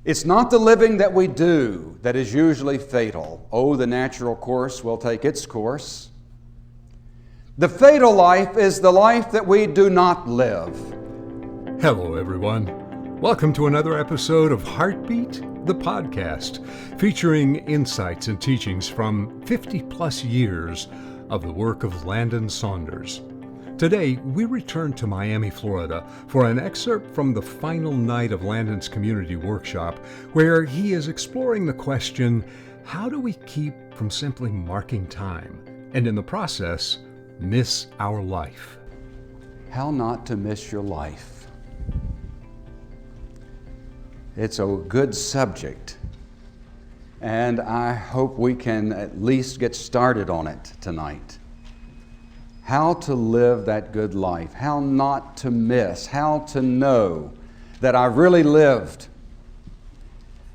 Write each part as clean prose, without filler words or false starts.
It's not the living that we do that is usually fatal. Oh, the natural course will take its course. The fatal life is the life that we do not live. Hello, everyone. Welcome to another episode of Heartbeat, the podcast, featuring insights and teachings from 50-plus years of the work of Landon Saunders. Today, we return to Miami, Florida, for an excerpt from the final night of Landon's community workshop, where he is exploring the question, how do we keep from simply marking time, and in the process, miss our life? How not to miss your life. It's a good subject, and I hope we can at least get started on it tonight. How to live that good life, how not to miss, how to know that I've really lived.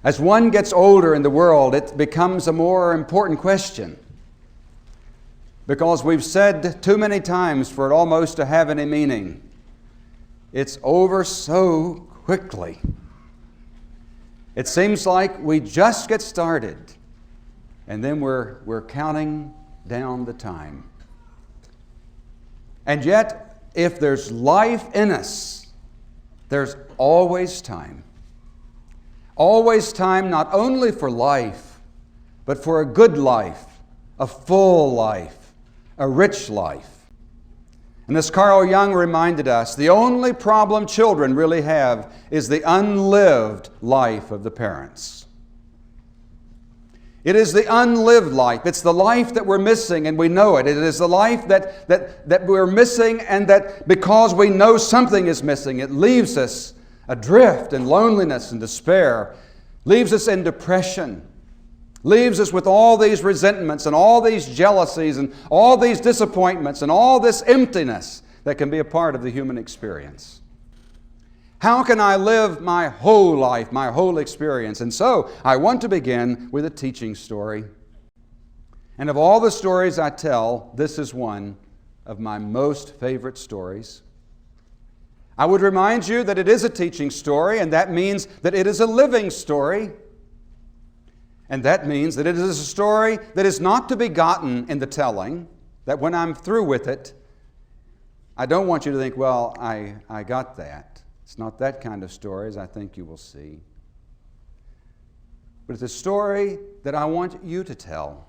As one gets older in the world, it becomes a more important question, because we've said too many times for it almost to have any meaning. It's over so quickly. It seems like we just get started, and then we're counting down the time. And yet, if there's life in us, there's always time. Always time not only for life, but for a good life, a full life, a rich life. And as Carl Jung reminded us, the only problem children really have is the unlived life of the parents. It is the unlived life. It's the life that we're missing, and we know it. It is the life that we're missing, and that because we know something is missing, it leaves us adrift in loneliness and despair, leaves us in depression, leaves us with all these resentments and all these jealousies and all these disappointments and all this emptiness that can be a part of the human experience. How can I live my whole life, my whole experience? And so I want to begin with a teaching story. And of all the stories I tell, this is one of my most favorite stories. I would remind you that it is a teaching story, and that means that it is a living story. And that means that it is a story that is not to be gotten in the telling, that when I'm through with it, I don't want you to think, well, I got that. It's not that kind of story, as I think you will see. But it's a story that I want you to tell.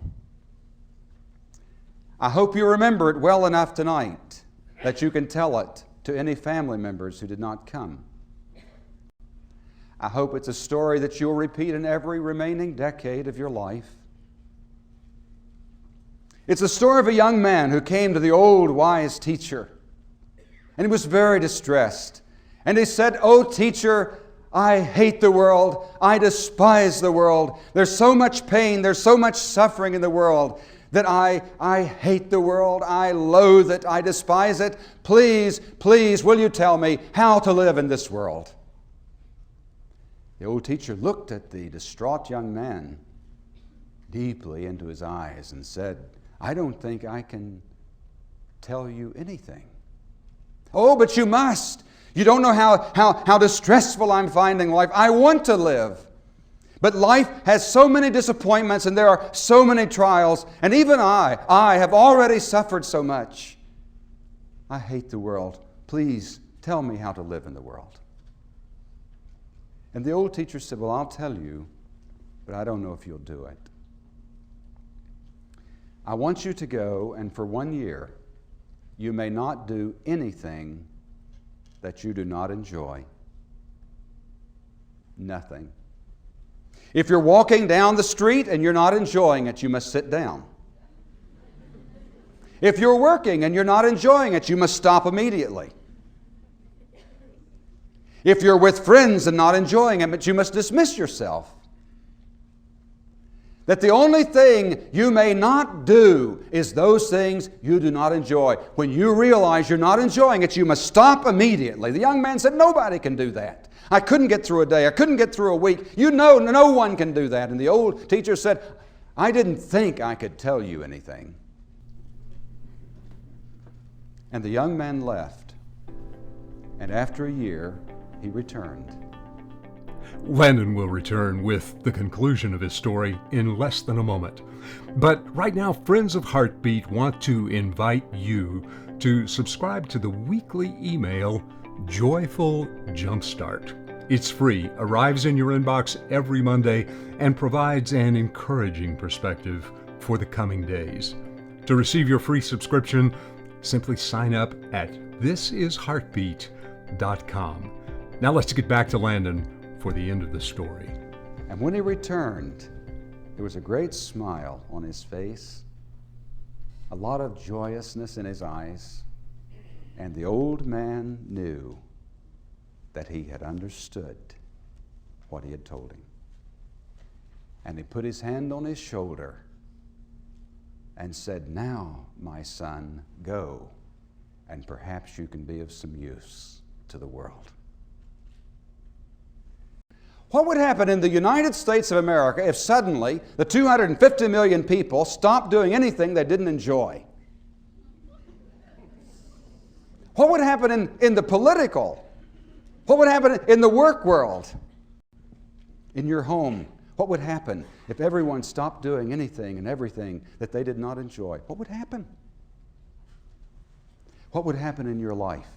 I hope you remember it well enough tonight that you can tell it to any family members who did not come. I hope it's a story that you'll repeat in every remaining decade of your life. It's the story of a young man who came to the old wise teacher, and he was very distressed. And he said, "Oh, teacher, I hate the world. I despise the world. There's so much pain, there's so much suffering in the world that I hate the world. I loathe it. I despise it. Please, please, will you tell me how to live in this world?" The old teacher looked at the distraught young man deeply into his eyes and said, "I don't think I can tell you anything." "Oh, but you must. You don't know how distressful I'm finding life. I want to live. But life has so many disappointments, and there are so many trials, and even I have already suffered so much. I hate the world. Please tell me how to live in the world." And the old teacher said, "Well, I'll tell you, but I don't know if you'll do it. I want you to go, and for 1 year, you may not do anything that you do not enjoy. Nothing. If you're walking down the street and you're not enjoying it, you must sit down. If you're working and you're not enjoying it, you must stop immediately. If you're with friends and not enjoying it, you must dismiss yourself. That the only thing you may not do is those things you do not enjoy. When you realize you're not enjoying it, you must stop immediately." The young man said, "Nobody can do that. I couldn't get through a day. I couldn't get through a week. You know, no one can do that." And the old teacher said, "I didn't think I could tell you anything." And the young man left. And after a year, he returned. Landon will return with the conclusion of his story in less than a moment. But right now, Friends of Heartbeat want to invite you to subscribe to the weekly email Joyful Jumpstart. It's free, arrives in your inbox every Monday, and provides an encouraging perspective for the coming days. To receive your free subscription, simply sign up at thisisheartbeat.com. Now let's get back to Landon for the end of the story. And when he returned, there was a great smile on his face, a lot of joyousness in his eyes, and the old man knew that he had understood what he had told him. And he put his hand on his shoulder and said, "Now, my son, go, and perhaps you can be of some use to the world." What would happen in the United States of America if suddenly the 250 million people stopped doing anything they didn't enjoy? What would happen in the political? What would happen in the work world? In your home? What would happen if everyone stopped doing anything and everything that they did not enjoy? What would happen? What would happen in your life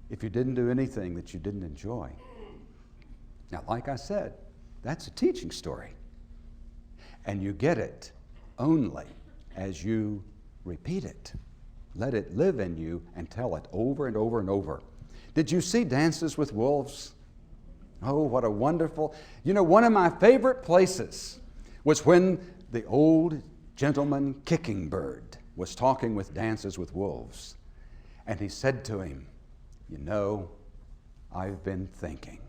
if you didn't do anything that you didn't enjoy? Now, like I said, that's a teaching story. And you get it only as you repeat it. Let it live in you and tell it over and over and over. Did you see Dances with Wolves? Oh, what a wonderful... You know, one of my favorite places was when the old gentleman Kickingbird was talking with Dances with Wolves. And he said to him, "You know, I've been thinking.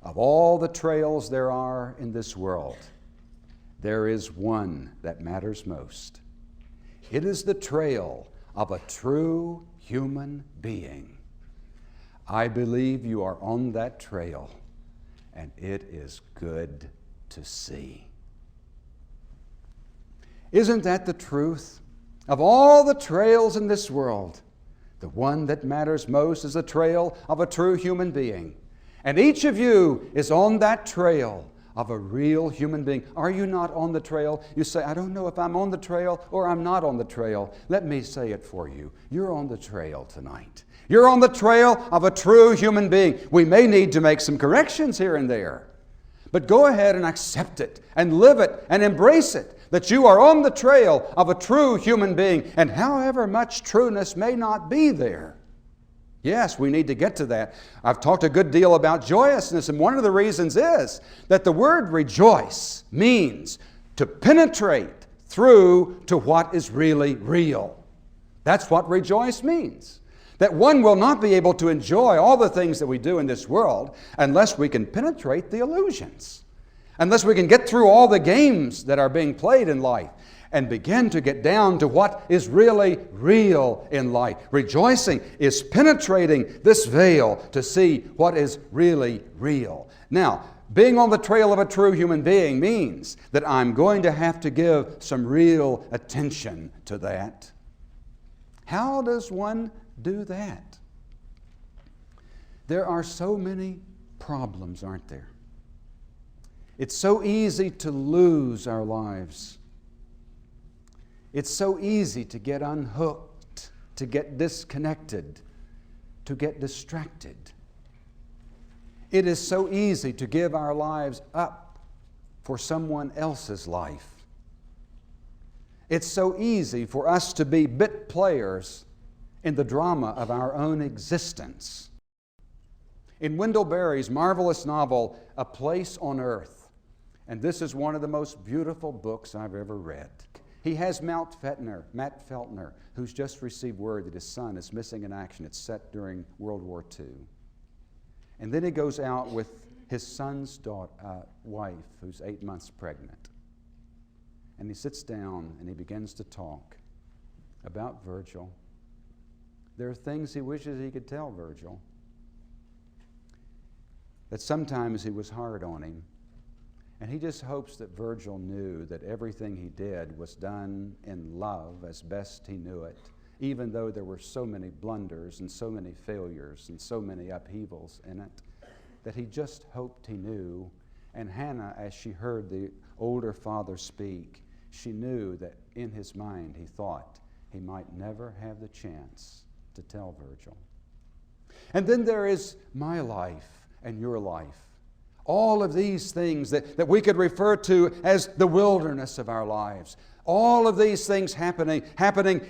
Of all the trails there are in this world, there is one that matters most. It is the trail of a true human being. I believe you are on that trail, and it is good to see." Isn't that the truth? Of all the trails in this world, the one that matters most is the trail of a true human being. And each of you is on that trail of a real human being. Are you not on the trail? You say, "I don't know if I'm on the trail or I'm not on the trail." Let me say it for you. You're on the trail tonight. You're on the trail of a true human being. We may need to make some corrections here and there, but go ahead and accept it and live it and embrace it, that you are on the trail of a true human being. And however much trueness may not be there, yes, we need to get to that. I've talked a good deal about joyousness, and one of the reasons is that the word rejoice means to penetrate through to what is really real. That's what rejoice means. That one will not be able to enjoy all the things that we do in this world unless we can penetrate the illusions, unless we can get through all the games that are being played in life and begin to get down to what is really real in life. Rejoicing is penetrating this veil to see what is really real. Now, being on the trail of a true human being means that I'm going to have to give some real attention to that. How does one do that? There are so many problems, aren't there? It's so easy to lose our lives. It's so easy to get unhooked, to get disconnected, to get distracted. It is so easy to give our lives up for someone else's life. It's so easy for us to be bit players in the drama of our own existence. In Wendell Berry's marvelous novel, A Place on Earth, and this is one of the most beautiful books I've ever read. He has Matt Feltner, who's just received word that his son is missing in action. It's set during World War II. And then he goes out with his son's wife, who's 8 months pregnant. And he sits down and he begins to talk about Virgil. There are things he wishes he could tell Virgil, that sometimes he was hard on him. And he just hopes that Virgil knew that everything he did was done in love as best he knew it, even though there were so many blunders and so many failures and so many upheavals in it. that he just hoped he knew. And Hannah, as she heard the older father speak, she knew that in his mind he thought he might never have the chance to tell Virgil. And then there is my life and your life. All of these things that we could refer to as the wilderness of our lives. All of these things happening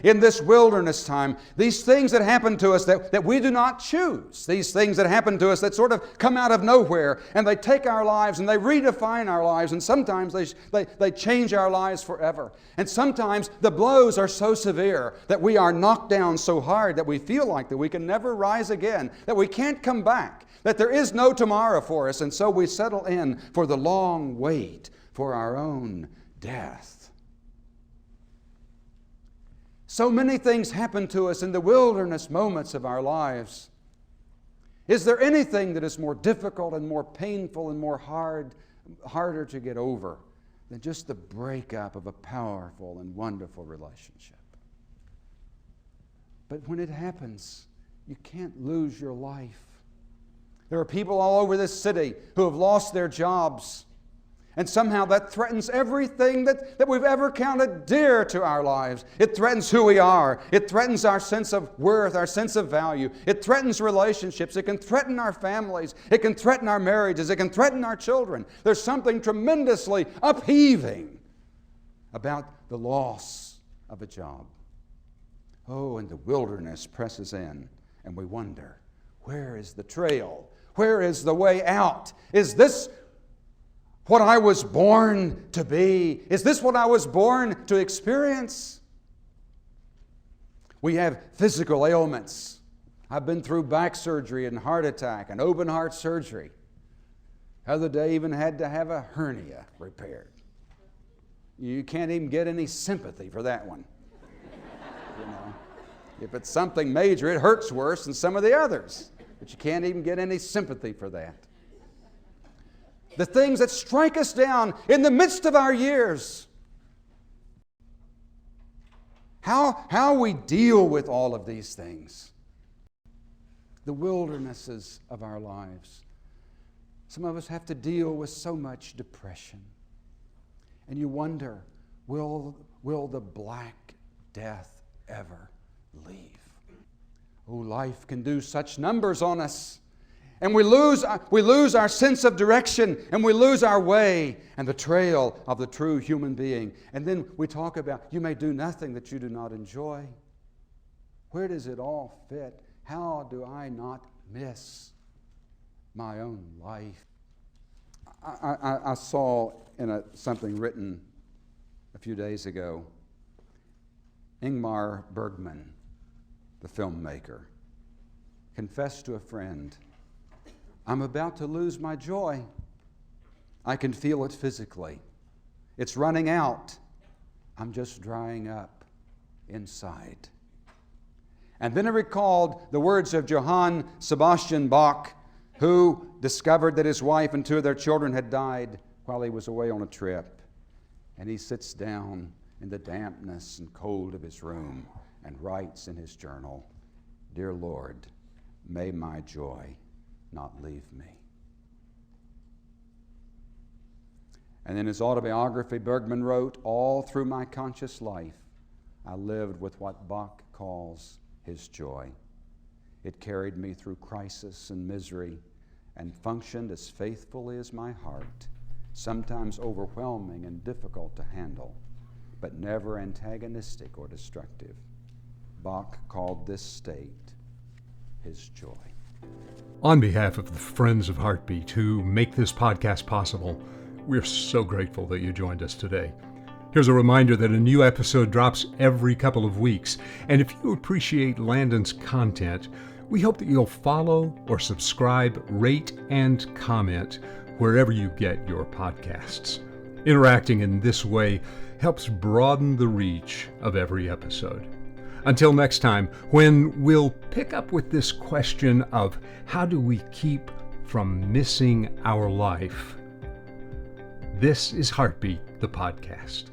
in this wilderness time. These things that happen to us that we do not choose. These things that happen to us that sort of come out of nowhere, and they take our lives and they redefine our lives, and sometimes they change our lives forever. And sometimes the blows are so severe that we are knocked down so hard that we feel like that we can never rise again, that we can't come back, that there is no tomorrow for us, and so we settle in for the long wait for our own death. So many things happen to us in the wilderness moments of our lives. Is there anything that is more difficult and more painful and more harder to get over than just the breakup of a powerful and wonderful relationship? But when it happens, you can't lose your life. There are people all over this city who have lost their jobs. And somehow that threatens everything that we've ever counted dear to our lives. It threatens who we are. It threatens our sense of worth, our sense of value. It threatens relationships. It can threaten our families. It can threaten our marriages. It can threaten our children. There's something tremendously upheaving about the loss of a job. Oh, and the wilderness presses in, and we wonder, where is the trail? Where is the way out? Is this what I was born to be? Is this what I was born to experience? We have physical ailments. I've been through back surgery and heart attack and open heart surgery. The other day even had to have a hernia repaired. You can't even get any sympathy for that one. You know, if it's something major, it hurts worse than some of the others. But you can't even get any sympathy for that. The things that strike us down in the midst of our years. How we deal with all of these things. The wildernesses of our lives. Some of us have to deal with so much depression. And you wonder, will the Black Death ever leave? Oh, life can do such numbers on us. And we lose our sense of direction, and we lose our way and the trail of the true human being. And then we talk about, you may do nothing that you do not enjoy. Where does it all fit? How do I not miss my own life? I saw in something written a few days ago, Ingmar Bergman, the filmmaker, confessed to a friend, I'm about to lose my joy. I can feel it physically. It's running out. I'm just drying up inside. And then I recalled the words of Johann Sebastian Bach, who discovered that his wife and two of their children had died while he was away on a trip. And he sits down in the dampness and cold of his room and writes in his journal, Dear Lord, may my joy not leave me. And in his autobiography, Bergman wrote, all through my conscious life, I lived with what Bach calls his joy. It carried me through crisis and misery and functioned as faithfully as my heart, sometimes overwhelming and difficult to handle, but never antagonistic or destructive. Bach called this state his joy. On behalf of the friends of Heartbeat who make this podcast possible, we're so grateful that you joined us today. Here's a reminder that a new episode drops every couple of weeks. And if you appreciate Landon's content, we hope that you'll follow or subscribe, rate, and comment wherever you get your podcasts. Interacting in this way helps broaden the reach of every episode. Until next time, when we'll pick up with this question of how do we keep from missing our life? This is Heartbeat, the podcast.